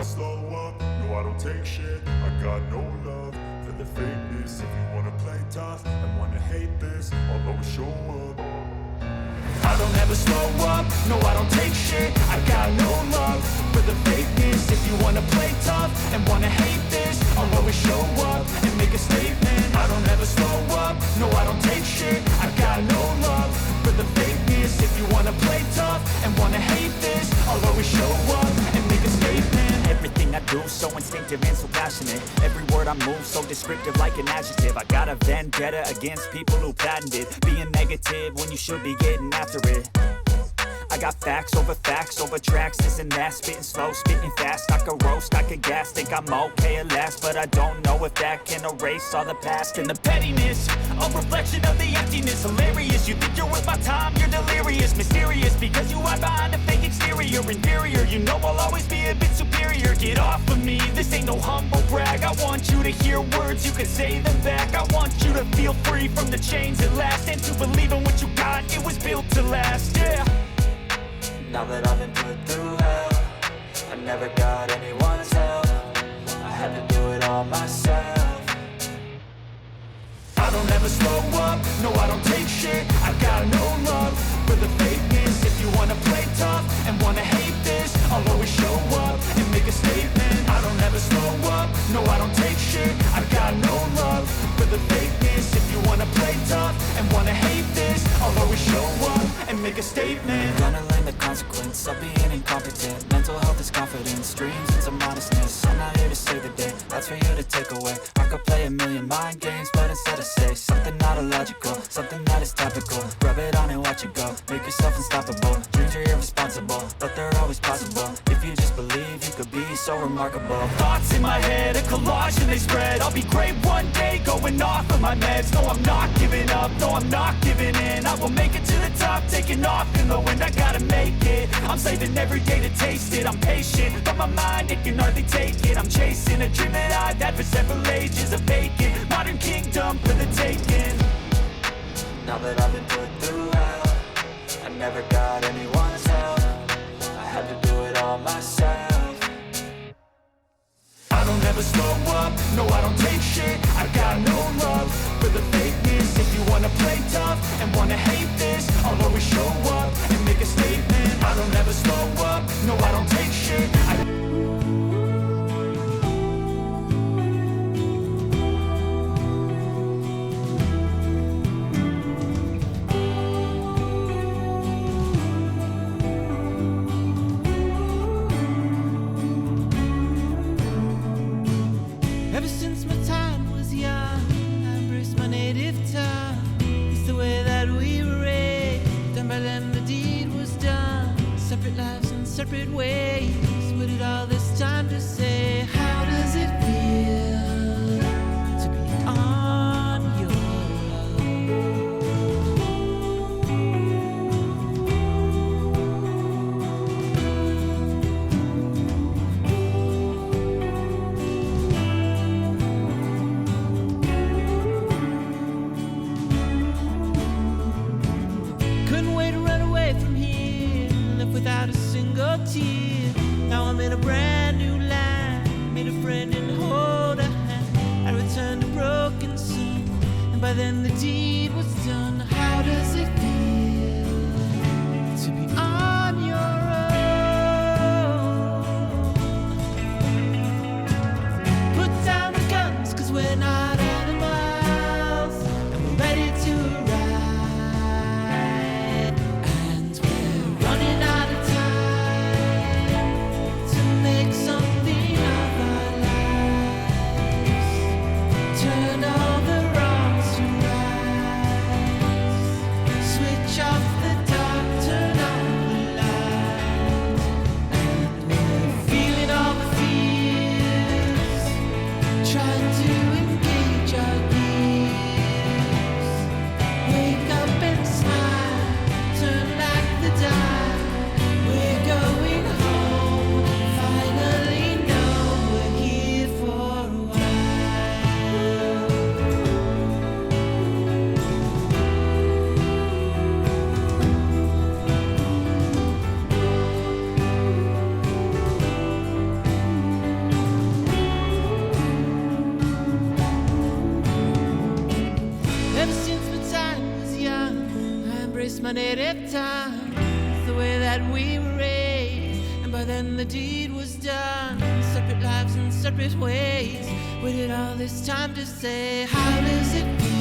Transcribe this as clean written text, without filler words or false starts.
slow up, no I don't take shit. I got no love for the fakeness. If you wanna play tough and wanna hate this, I'll always show up. I don't ever slow up, no I don't take shit. I got no love for the fakeness. If you wanna play tough and wanna hate this, I'll always show up and make a statement. I don't ever slow up, no I don't take shit. I got no love for the fakeness. If you wanna play tough and wanna hate this, I'll always show up and make a statement. Everything I do so instinctive and so passionate. Every word I move so descriptive like an adjective. I got a vendetta against people who patented being negative when you should be getting after it. I got facts over tracks, this and that. Spitting slow, spitting fast. I could roast, I could gas. Think I'm okay at last, but I don't know if that can erase all the past. And the pettiness, a reflection of the emptiness. Hilarious, you think you're worth my time, you're delirious. Mysterious, because you hide behind a fake exterior. Inferior, you know I'll always be a bit superior. Get off of me, this ain't no humble brag. I want you to hear words, you can say them back. I want you to feel free from the chains at last, and to believe in what you got, it was built to last, yeah. Now that I've been put through hell, I never got anyone's help. I had to do it all myself. I don't ever slow up, no I don't take shit. I got no love for the fakeness. If you wanna play tough and wanna hate this, I'll always show up and make a statement. I don't ever slow up, no I don't take shit. I got no love for the fakeness. If you wanna play tough and wanna hate this, I'll always show up and make a statement. I'm gonna learn the consequence of being incompetent. Mental health is confidence, dreams and some modestness. I'm not here to save the day, that's for you to take away. I could play a million mind games, but instead I say something not illogical, something that is topical. Rub it on and watch it go, make yourself unstoppable. Dreams are irresponsible, but they're always possible. If you just believe, you could be so remarkable. Thoughts in my head, a collage and they spread. I'll be great one day, going off of my meds. No, I'm not giving up, no, I'm not giving in. I will make it to the top, taking off in the wind. I gotta make it, I'm saving every day to taste it. I'm patient, but my mind, it can hardly take it. I'm chasing a dream that I've had for several ages. A vacant, modern kingdom for the taking. Now that I've been put through hell, I never got anyone's help. I had to do it all myself. I don't ever slow up, no I don't take shit. I got no love for the fakeness. If you wanna play tough and wanna hate this, I'll always show up and make a statement. I don't ever slow up, no I don't take shit. Ever since my time was young, I embraced my native tongue. It's the way that we were raised, done by them the deed was done. Separate lives and separate ways. What did all this time to say? How does it feel to be on your couldn't wait to run away from here, left without a single tear. Now I'm in a brand new land, made a friend and hold a hand. I returned a broken son, and by then the deed was done. How does it feel to be on your own? Put down the guns, 'cause we're not animals, and we're ready to ride. And we're running out of time to make something of our lives. Turn all the wrongs to right. Switch off the dark, turn on the embrace my native tongue. It's the way that we were raised, and by then the deed was done. Separate lives and separate ways. Waited all this time to say, how does it feel?